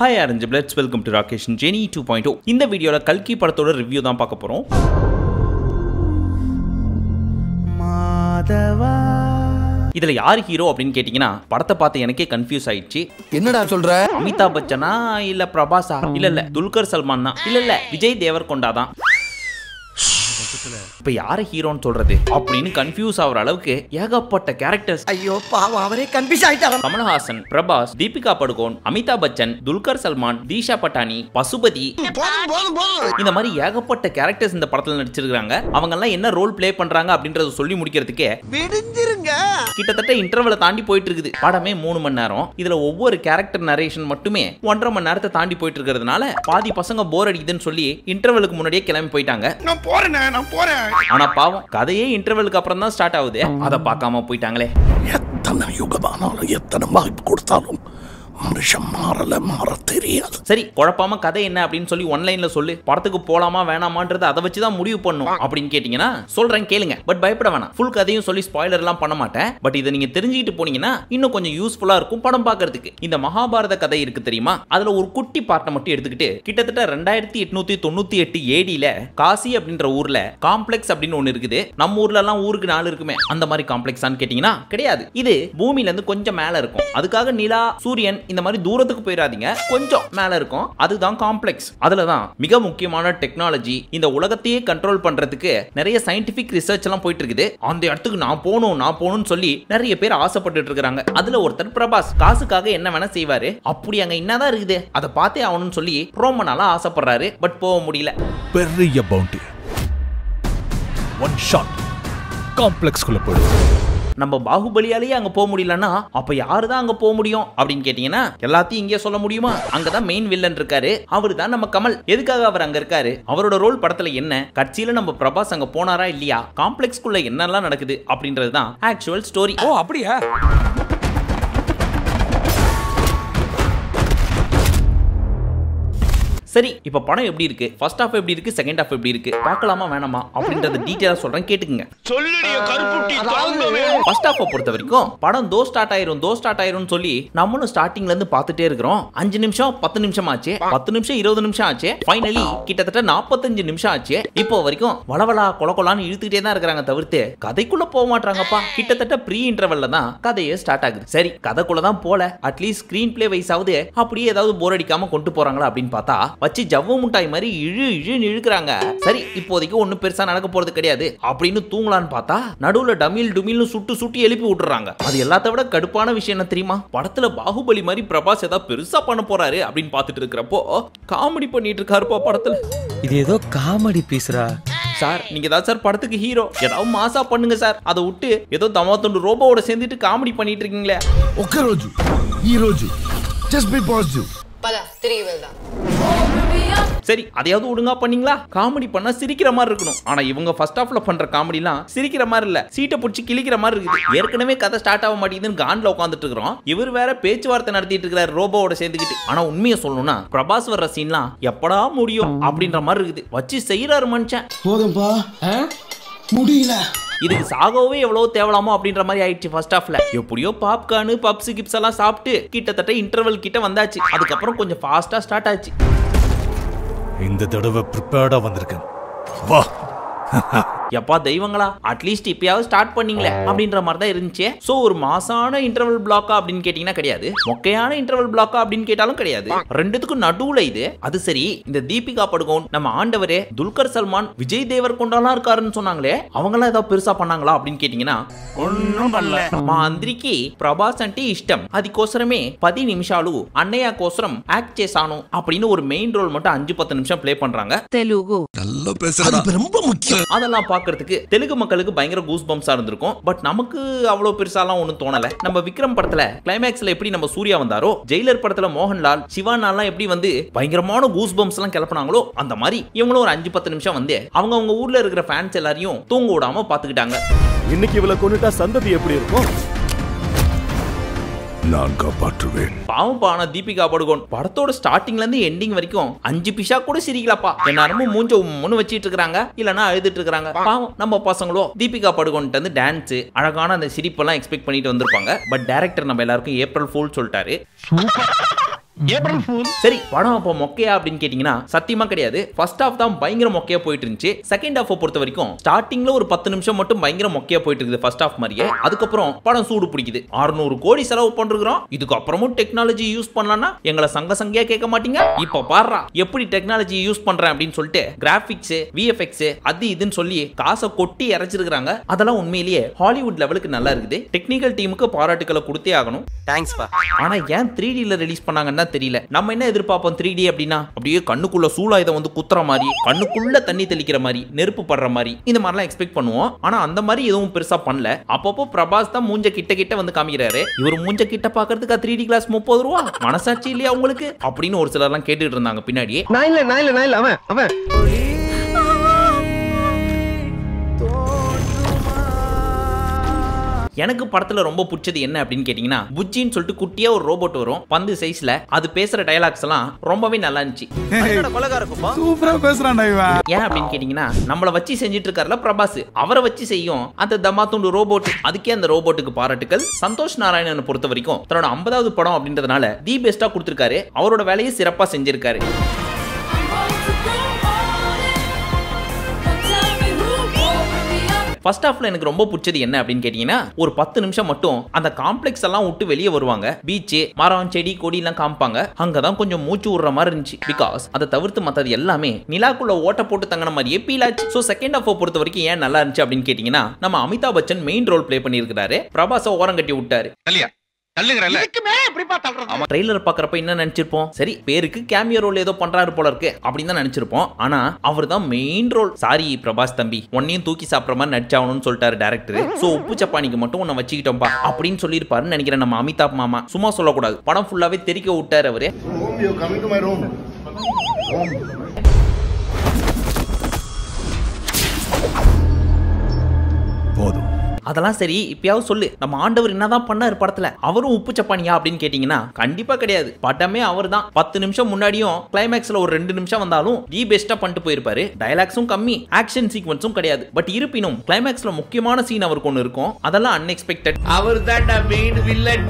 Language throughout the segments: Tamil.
Hi Arrange Blitz, welcome to Rakesh and Jenny 2.0. இந்த வீடியோல கல்கி படத்தோட ரிவ்யூ தான் பார்க்க போறோம். மாதவா இதுல யார் ஹீரோ அப்படினு கேட்டிங்கனா படத்தை பார்த்து எனக்கே கன்ஃபியூஸ் ஆயிடுச்சு. என்னடா சொல்ற? அமிதாப் பச்சனா இல்ல பிரபாஸா இல்ல துல்கர் சல்மானா இல்ல விஜய் தேவர்கொண்டா தான். இப்ப யார ஹீரோன்னு சொல்றது அப்படின்னு கன்ஃபியூஸ் ஆகுற அளவுக்கு ஏகப்பட்ட கேரக்டர்ஸ். ஐயோ பாவம் அவரே கன்ஃபியூஸ் ஆயிட்டாரு. கமல்ஹாசன், பிரபாஸ், தீபிகா படுகோன், அமிதாப் பச்சன், துல்கர் சல்மான், தீஷா பட்டானி, பசுபதி, இந்த மாதிரி ஏகப்பட்ட கேரக்டர்ஸ் இந்த படத்துல நடிச்சிருக்காங்க. அவங்க எல்லாம் என்ன ரோல் பிளே பண்றாங்க அப்படின்றத சொல்லி முடிக்கிறதுக்கே விடிஞ்சிருங்க. கிட்டத்தட்ட இன்டர்வலை தாண்டி போயிட்டு இருக்குது. படமே 3 மணி நேரம். இதுல ஒவ்வொரு கேரக்டர் நரேஷன் மட்டுமே 1.5 மணி நேரத்தை தாண்டி போயிட்டு இருக்கிறதுனால பாதி பசங்க போர் அடிக்குதுன்னு சொல்லி இன்டர்வலுக்கு முன்னாடியே கிளம்பி போயிட்டாங்க. நான் போறேன். ஆனா பாவம் கதையே இன்டர்வலுக்கு அப்புறம் தான் ஸ்டார்ட் ஆகுது. அதை பார்க்காம போயிட்டாங்களே. எத்தனை யுகமானாலும் எத்தனை வாய்ப்பு கொடுத்தாலும் மனுஷன் மாற தெரியாது. சரி, குழப்பாம கதை என்ன அப்படின்னு சொல்லி ஒன்லைன்ல சொல்லு. படத்துக்கு போலாமா வேணாமான்றது அதை வச்சு தான் முடிவு பண்ணும் அப்படின்னு கேட்டீங்கன்னா சொல்றேன் கேளுங்க. பட் பயப்பட வேணாம். ஃபுல் கதையும் சொல்லி ஸ்பாயிலர் எல்லாம் பண்ண மாட்டேன். பட் இதை நீங்க தெரிஞ்சுக்கிட்டு போனீங்கன்னா இன்னும் கொஞ்சம் யூஸ்ஃபுல்லா இருக்கும் படம் பார்க்கிறதுக்கு. இந்த மகாபாரத கதை இருக்கு தெரியுமா, அதுல ஒரு குட்டி பார்ட்டை மட்டும் எடுத்துக்கிட்டு கிட்டத்தட்ட 2898 ஏடியில காசி அப்படின்ற ஊர்ல காம்ப்ளெக்ஸ் அப்படின்னு ஒண்ணு இருக்குது. நம்ம ஊர்ல எல்லாம் ஊருக்கு 4 இருக்குமே, அந்த மாதிரி காம்ப்ளெக்ஸான்னு கேட்டீங்கன்னா கிடையாது. இது பூமியில இருந்து கொஞ்சம் மேல இருக்கும். அதுக்காக நிலா, சூரியன் இந்த மாதிரி தூரத்துக்கு போயிடாதீங்க, கொஞ்சம் மேல இருக்கும். அதுதான் காம்ப்ளெக்ஸ். அதுலதான் மிக முக்கியமான டெக்னாலஜி, இந்த உலகத்தையே கண்ட்ரோல் பண்றதுக்கு நிறைய சயின்டிபிக் ரிசர்ச் எல்லாம் போயிட்டு இருக்குது. அந்த இடத்துக்கு நான் போகணும்னு சொல்லி நிறைய பேர் ஆசைப்பட்டு இருக்காங்க. அதுல ஒருத்தர் பிரபாஸ் காசுக்காக என்ன வேணா செய்வாரு. அப்படி அங்க என்னதான் இருக்குது அதை பார்த்தே ஆகணும்னு சொல்லி ரொம்ப நாளா ஆசைப்படுறாரு. பட் போக முடியல. பெரிய பவுண்டி ஒன் ஷாட் காம்ப்ளெக்ஸ் குள்ள போயிடு. நம்ம பாகுபலியாலேயே அங்க போக முடியலன்னா அப்ப யாருதான் அங்க போக முடியும் அப்படின்னு கேட்டீங்கன்னா எல்லாத்தையும் இங்கே சொல்ல முடியுமா? அங்கதான் மெயின் வில்லன் இருக்காரு. அவரு தான் நம்ம கமல். எதுக்காக அவர் அங்க இருக்காரு, அவரோட ரோல் படத்துல என்ன, கட்சியில நம்ம பிரபாஸ் அங்க போனாரா இல்லையா, காம்ப்ளெக்ஸ்க்குள்ள என்னெல்லாம் நடக்குது அப்படின்றது தான் ஆக்சுவல் ஸ்டோரி. ஓ அப்படியா? சரி, இப்ப படம் எப்படி இருக்கு, ஃபர்ஸ்ட் ஹாஃப் எப்படி இருக்கு, செகண்ட் ஹாஃப் எப்படி இருக்கு, பார்க்கலாமா வேணாமா அப்படின்றத டீடைலா சொல்றேன் கேட்டுக்குங்க. ஃபர்ஸ்ட் ஹாஃப் பொறுத்த வரைக்கும் படம் தோ ஸ்டார்ட் ஆயிரும் சொல்லி நம்மளும் ஸ்டார்டிங்ல இருந்து பார்த்துட்டே இருக்கிறோம். 5 நிமிஷம் 10 நிமிஷம் ஆச்சு, 10 நிமிஷம் 20 நிமிஷம் ஆச்சு, ஃபைனலி கிட்டத்தட்ட 45 நிமிஷம் ஆச்சு. இப்போ வரைக்கும் வளவலா கொலகொலான்னு இழுத்துக்கிட்டே தான் இருக்காங்க தவிர்த்து கதைக்குள்ள போக மாட்டாங்கப்பா. கிட்டத்தட்ட ப்ரீ இன்டர்வல்ல தான் கதையே ஸ்டார்ட் ஆகுது. சரி, கதைக்குள்ள தான் போல, அட்லீஸ்ட் ஸ்கிரீன் பிளே வைஸ் ஆகுது அப்படியே ஏதாவது போர் அடிக்காம கொண்டு போறாங்களா அப்படின்னு பார்த்தா வச்சு ஜவ்வு முட்டாய் மாதிரி இழுன்னு இழுக்கிறாங்க. சரி, இப்போதைக்கு ஒன்னும் பெருசா நடக்க போறது கிடையாது அப்படின்னு தூங்கலான்னு பார்த்தா நடுவுல டமில் டுமில்னு சுட்டு எழுப்பி விட்டுறாங்க. அது எல்லாத்த விட கடுப்பான விஷயம் என்ன தெரியுமா, படத்துல பாகுபலி மாதிரி பிரபாஸ் ஏதாவது பெருசா பண்ண போறாரு அப்படின்னு பார்த்துட்டு இருக்கிறப்போ காமெடி பண்ணிட்டு இருக்காருப்பா படத்துல. இது ஏதோ காமெடி பீஸ்ரா சார். நீங்க தான் சார் படத்துக்கு ஹீரோ, ஏதாவது மாசா பண்ணுங்க சார். அதை விட்டு ஏதோ தமாத்தொண்டு ரோபோவோட சேர்ந்துட்டு காமெடி பண்ணிட்டு இருக்கீங்களே. ఒక్క రోజు ఈ రోజు జస్ట్ బి పాజిటివ్ பலா திரிగి వెళ్దాం. சரி, அதையாவது ஒழுங்கா பண்ணீங்களா? காமெடி பண்ணா சிரிக்கிற மாதிரி இருக்கணும். ஆனா இவங்க ஃபர்ஸ்ட் ஹாஃப்ல பண்ற காமெடிலாம் சிரிக்கிற மாதிரி இல்ல, சீட்டை பிடிச்சி கிழிக்கிற மாதிரி இருக்குது. ஏற்கனவே கதை ஸ்டார்ட் ஆக மாட்டேங்குதுன்னு கான்ல உட்காந்துட்டு இருக்கிறோம். இவர் வேற பேச்சுவார்த்தை நடத்திட்டு இருக்கிறார் ரோபோவோட சேர்ந்துக்கிட்டு. ஆனா உண்மையை சொல்லணும்னா பிரபாஸ் வர்ற சீன்லாம் எப்படா முடியும் அப்படின்ற மாதிரி இருக்குது. வச்சு செய்யறாரு மனுஷன். போதும்பா முடியல. இதுக்கு சாகவே எவ்வளவு தேவலாமோ அப்படின்ற மாதிரி ஆயிடுச்சு ஃபர்ஸ்ட் ஹாஃப்ல. எப்படியோ பாப்கார்னு பப்ஸ் கிப்ஸ் எல்லாம் சாப்பிட்டு கிட்டத்தட்ட இன்டர்வல் கிட்ட வந்தாச்சு. அதுக்கப்புறம் கொஞ்சம் ஃபாஸ்டா ஸ்டார்ட் ஆச்சு. இந்த தடவை ப்ரிப்பேர்டா வந்திருக்கேன். வா எப்பா தெய்வங்களா, அட்லீஸ்ட் இப்பயாவது ஸ்டார்ட் பண்ணீங்களே அப்படின்ற மாதிரி தான் இருந்துச்சு. சோ ஒரு மாசான இன்டர்வல் பிளாக்கா அப்படின்னு கேட்டீங்கன்னா கிடையாது, மொக்கையான இன்டர்வல் பிளாக்கா அப்படின்னு கேட்டாலும் கிடையாது. ரெண்டுத்துக்கும் நடுவுல இது. அது சரி, இந்த தீபிகா படுகோன், நம்ம ஆண்டவரே துல்கர் சல்மான், விஜய் தேவர்கொண்டாலாம் இருக்காருன்னு சொன்னாங்களே, அவங்களாம் ஏதாவது பெருசா பண்ணாங்களா அப்படின்னு கேட்டீங்கன்னா ஒன்னும் பண்ணல. మా అందరికి ప్రభాస్ అంటే ఇష్టం, அதுக்கோசரமே 10 நிமிஷாலு அன்னையா கோசரம் ஆக்ட் చేశాను அப்படின்னு ஒரு மெயின் ரோல் மட்டும் 5-10 நிமிஷம் ப்ளே பண்றாங்க. తెలుగు நல்லா பேசுறடா, அது ரொம்ப முக்கியம். அதெல்லாம் பார்க்கிறதுக்கு தெலுங்கு மக்களுக்கு பயங்கர கூஸ் பம்ப்ஸா இருந்திருக்கும். பட் நமக்கு அவ்வளவு பெருசாலாம் ஒன்றும் தோணல. நம்ம விக்ரம் படத்துல கிளைமேக்ஸ்ல எப்படி நம்ம சூர்யா வந்தாரோ, ஜெயிலர் படத்துல மோகன்லால், சிவானாலாம் எப்படி வந்து பயங்கரமான கூஸ் பம்ப்ஸ் எல்லாம் கிளப்பினாங்களோ, அந்த மாதிரி இவங்களும் ஒரு 5-10 நிமிஷம் வந்து அவங்க ஊர்ல இருக்கிற ஃபேன்ஸ் எல்லாரையும் தூங்க விடாம பாத்துக்கிட்டாங்க. இன்னைக்கு இவளை கொண்டுட்டா சந்ததி எப்படி இருக்கும்? நான் காப்பாற்றுவேன். பாவம் பான தீபிகா படுகோன் படத்தோட ஸ்டார்டிங்ல இருந்து எண்டிங் வரைக்கும் 5 பிஷா கூட சிரிக்கலப்பா. எல்லாரும் மூஞ்ச உம்முன்னு வச்சிட்டு இருக்காங்க, இல்லனா அழுதுட்டு இருக்காங்க. பாவம் நம்ம பசங்களோ தீபிகா படுகோன்ட்ட வந்து டான்ஸ், அழகான அந்த சிரிப்பெல்லாம் எக்ஸ்பெக்ட் பண்ணிட்டு வந்திருப்பாங்க. பட் டைரக்டர் நம்ம எல்லாருக்கும் ஏப்ரல் ஃபூல் சொல்லிட்டாரு. சரி படம் அப்போ மொக்கையா அப்படின்னு கேட்டீங்கன்னா சத்தியமா கிடையாது. ஃபர்ஸ்ட் ஹாஃப் தான் பயங்கர மொக்கையா போயிட்டு இருந்துச்சு. செகண்ட் ஹாஃப் பொறுத்த வரைக்கும் ஸ்டார்டிங்ல ஒரு 10 நிமிஷம் மட்டும் பயங்கர மொக்கையா போயிட்டு இருக்குது ஃபர்ஸ்ட் ஹாஃப் மாதிரியே. அதுக்கப்புறம் படம் சூடு பிடிக்குது. 600 கோடி செலவு பண்றோம், இதுக்கு அப்புறமும் டெக்னாலஜி யூஸ் பண்ணலாம்னா எங்களை சங்கையா கேட்க மாட்டீங்க. இப்ப பாருடா எப்படி டெக்னாலஜி யூஸ் பண்றேன் அப்படின்னு சொல்லிட்டு கிராபிக்ஸ் விஎஃப்எக்ஸ் அது இதுன்னு சொல்லி காசை கொட்டி இறைச்சிருக்காங்க. அதெல்லாம் உண்மையிலேயே ஹாலிவுட் லெவலுக்கு நல்லா இருக்குது. டெக்னிக்கல் டீமுக்கு பாராட்டுக்களை கொடுத்தே ஆகணும். தேங்க்ஸ் பா. ஆனா ஏன் 3D ல ரிலீஸ் பண்ணாங்கன்னா தெரியல. நம்ம என்ன எதிர்பார்ப்போம் 3D அப்படின்னா அப்படியே கண்ணுக்குள்ள சூலாயுதம் வந்து குத்துற மாதிரி, கண்ணுக்குள்ள தண்ணி தெளிக்கிற மாதிரி, நெருப்பு படுற மாதிரி இந்த மாதிரிலாம் எக்ஸ்பெக்ட் பண்ணுவோம். ஆனா அந்த மாதிரி எதுவும் பெருசா பண்ணல. அப்பப்போ பிரபாஸ் தான் மூஞ்ச கிட்ட வந்து காமிக்கிறாரு. இவர் மூஞ்ச கிட்ட பாக்குறதுக்கு 3D கிளாஸ் 30 ரூபா மனசாட்சி இல்லையா உங்களுக்கு அப்படின்னு ஒரு சிலர்லாம் கேட்டுட்டு இருந்தாங்க பின்னாடியே. நான் இல்ல அவன் எனக்கு படத்துல ரொம்ப பிடிச்சது என்ன அப்படின்னு கேட்டீங்கன்னா புச்சின்னு சொல்லிட்டு குட்டியா ஒரு ரோபோட் வரும் பந்து சைஸ்ல. அது பேசுற டயலாக்ஸ் எல்லாம் ரொம்பவே நல்லா இருந்துச்சு. சூப்பரா பேசுறான்டா இவன். ஏன் அப்படின்னு கேட்டீங்கன்னா நம்மள வச்சு செஞ்சுட்டு இருக்காருல பிரபாஸ், அவரை வச்சு செய்யும் அந்த தமாத்துண்டு ரோபோட். அதுக்கே அந்த ரோபோட்டுக்கு பாராட்டுகள். சந்தோஷ் நாராயணனை பொறுத்த வரைக்கும் தன்னோட 50வது படம் அப்படின்றதுனால தி பெஸ்டா கொடுத்திருக்காரு. அவரோட வேலையை சிறப்பா செஞ்சிருக்காரு. ஃபர்ஸ்ட் ஹாஃப்ல எனக்கு ரொம்ப பிடிச்சது என்ன அப்படின்னு கேட்டீங்கன்னா ஒரு 10 நிமிஷம் மட்டும் அந்த காம்ப்ளெக்ஸ் எல்லாம் விட்டு வெளியே வருவாங்க. பீச், மரம், செடி, கொடி எல்லாம் காமிப்பாங்க. அங்கதான் கொஞ்சம் மூச்சு விடுற மாதிரி இருந்துச்சு. பிகாஸ் அதை தவிர்த்து மத்தது எல்லாமே நிலாக்குள்ள ஓட்ட போட்டு தங்கின மாதிரியே ஃபீல் ஆச்சு. ஸோ செகண்ட் ஹாஃப் பொறுத்த வரைக்கும் ஏன் நல்லா இருந்துச்சு அப்படின்னு கேட்டீங்கன்னா நம்ம Amitabh Bachchan main role play பண்ணியிருக்காரு. பிரபாஸை ஓரம் கட்டி விட்டாரு. ட்ரெய்லர் பாக்குறப்ப என்ன நினைச்சிருப்போம், சரி பேருக்கு கேமியோ ரோல் ஏதோ பண்றாரு போல இருக்கு அப்படின்னு தான் நினைச்சிருப்போம். ஆனா அவர் தான் மெயின் ரோல். சாரி பிரபாஸ் தம்பி, உன்னையும் தூக்கி சாப்பிட்ற மாதிரி நடிச்சாகணும்னு சொல்லிட்டாரு டைரக்டர். சோ உப்பு சப்பானிக்கு மட்டும் உன்னை வச்சுக்கிட்டோம்பா அப்படின்னு சொல்லியிருப்பாருன்னு நினைக்கிறேன் நம்ம அமிதாப் மாமா. சும்மா சொல்லக்கூடாது, படம் ஃபுல்லாவே தெரிக்க விட்டாரு அவரு. போதும். அதெல்லாம் சரி, இப்பயாவது சொல்லு நம்ம ஆண்டவர் என்னதான் பண்ணாரு படத்துல? அவரும் உப்பு சப்பானியா அப்படின்னு கேட்டீங்கன்னா கண்டிப்பா கிடையாது. படமே அவர் தான். 10 நிமிஷம் முன்னாடியும் கிளைமேக்ஸ்ல ஒரு 2 நிமிஷம் வந்தாலும் தி பெஸ்டா பண்ணிட்டு போயிருப்பாரு. டயலாக்ஸும் கம்மி, ஆக்ஷன் சீக்வன்ஸும் கிடையாது. பட் இருப்பினும் கிளைமேக்ஸ்ல முக்கியமான சீன் அவருக்கு ஒன்று இருக்கும். அதெல்லாம் அன்எக்ஸ்பெக்டட். அவர் தான் மெயின் வில்லன்.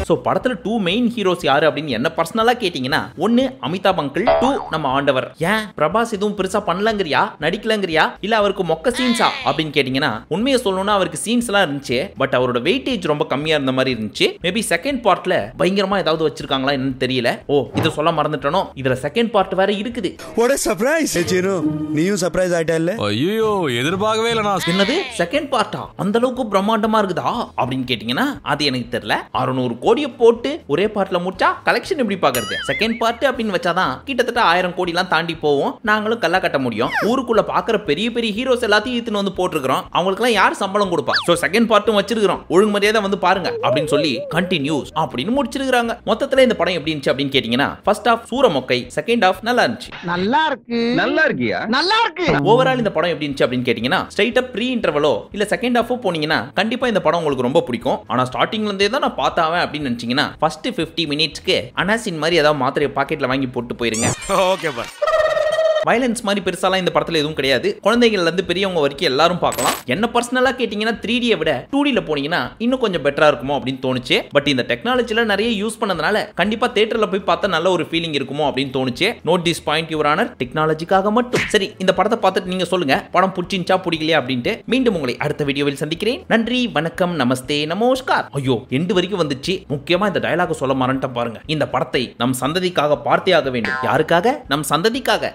ஸோ படத்துல 2 மெயின் ஹீரோஸ் யாரு அப்படின்னு என்ன பர்சனலா கேட்டீங்கன்னா 1 அமிதாப் அங்கிள், 2 நம்ம ஆண்டவர். ஏன் பிரபாஸ் எதுவும் பெருசா பண்ணலங்கறியா, நடிக்கலங்கறியா, இல்ல அவருக்கு மொக்க சீன்ஸா அப்படின்னு கேட்டீங்கன்னா உண்மையை சொல்லணும்னா அவருக்கு சீன்ஸ் எல்லாம் இருந்துச்சு. பட் அவரோட வெயிட்டேஜ் ரொம்ப கம்மியா இருந்த மாதிரி இருந்துச்சு. மேபி செகண்ட் பார்ட்ல பயங்கரமா ஏதாவது வச்சிருக்காங்களா என்னன்னு தெரியல. ஓ இத சொல்ல மறந்துட்டனோ, இதுல செகண்ட் பார்ட் வேற இருக்குது. What a surprise! சீனு நீயும் சர்ப்ரைஸ் ஆயிட்டல்ல? ஐயோ எதிர்பார்க்கவே இல்ல நான். என்னது செகண்ட் பார்ட்டா? அந்த அளவுக்கு பிரம்மாண்டமா இருக்குதா அப்படின்னு கேட்டீங்கன்னா அது எனக்கு தெரியல. 600 கோடி போட்டு ஒரே பார்ட்ல முடிச்சா கலெக்ஷன் எப்படி பாக்குறது? செகண்ட் பார்ட் அப்படின்னு வச்சாதான் கிட்டத்தட்ட 1000 கோடி எல்லாம் தாண்டி போவோம். நாங்களும் கல்லா கட்ட முடியும். ஊருக்குள்ள பாக்குற பெரிய பெரிய ஹீரோஸ் எல்லாத்தையும் இழுத்துன்னு வந்து போட்டுருக்கோம். அவங்களுக்கு எல்லாம் யார் சம்பளம் கொடுப்பா? சோ செகண்ட் பார்ட்டும் வச்சிருக்கோம், ஒழுங்கு மரியாதை வந்து பாருங்க அப்படின்னு சொல்லி கண்டினியூஸ் அப்படின்னு முடிச்சிருக்காங்க. மொத்தத்துல இந்த படம் எப்படி இருந்துச்சு அப்படின்னு கேட்டீங்கன்னா ஃபர்ஸ்ட் ஹாஃப் சூர மொக்கை, செகண்ட் ஹாஃப் நல்லா இருந்துச்சு. நல்லா இருக்கு. நல்லா இருக்கியா? நல்லா இருக்கு. ஓவரால் இந்த படம் எப்படி இருந்துச்சு அப்படின்னு கேட்டீங்கன்னா ஸ்ட்ரைட்டா ப்ரீ இன்டர்வலோ இல்ல செகண்ட் ஹாஃபோ போனீங்கன்னா கண்டிப்பா இந்த படம் உங்களுக்கு ரொம்ப பிடிக்கும். ஆனா ஸ்டார்டிங்ல இருந்தே தான் நான் பார்த்தாவேன் அப்படின்னு நினைச்சீங்கன்னா ஃபர்ஸ்ட் 50 மினிட்ஸ்க்கு அனாசின் மாதிரி ஏதாவது மாத்திரை பாக்கெட்ல வாங்கி போட்டு போயிருங்க. ஓகேப்பா. வயலன்ஸ் மாதிரி பெருசாலாம் இந்த படத்துல எதுவும் கிடையாது. குழந்தைகள்ல இருந்து பெரியவங்க வரைக்கும் எல்லாரும் பார்க்கலாம். என்ன பர்சனலா கேட்டீங்கன்னா 3D விட 2D ல போனீங்கன்னா இன்னும் கொஞ்சம் பெட்டரா இருக்குமோ அப்படின்னு தோணுச்சு. பட் இந்த டெக்னாலஜில நிறைய யூஸ் பண்ணதுனால கண்டிப்பா தியேட்டர்ல போய் பார்த்தா நல்ல ஒரு ஃபீலிங் இருக்குமோ அப்படின்னு தோணுச்சு. Note this point your honour, டெக்னாலஜிக்காக மட்டும். சரி இந்த படத்தை பார்த்துட்டு நீங்க சொல்லுங்க படம் பிடிச்சிருந்தா பிடிக்கலையா அப்படின்ட்டு. மீண்டும் உங்களை அடுத்த வீடியோவில் சந்திக்கிறேன். நன்றி, வணக்கம், நமஸ்தே, நமஸ்கார். ஐயோ எண்டு வரைக்கும் வந்துச்சு. முக்கியமா இந்த டயலாக் சொல்ல மறந்துட்டேன் பாருங்க. இந்த படத்தை நம் சந்ததிக்காக பார்த்தே ஆக வேண்டும். யாருக்காக? நம் சந்ததிக்காக.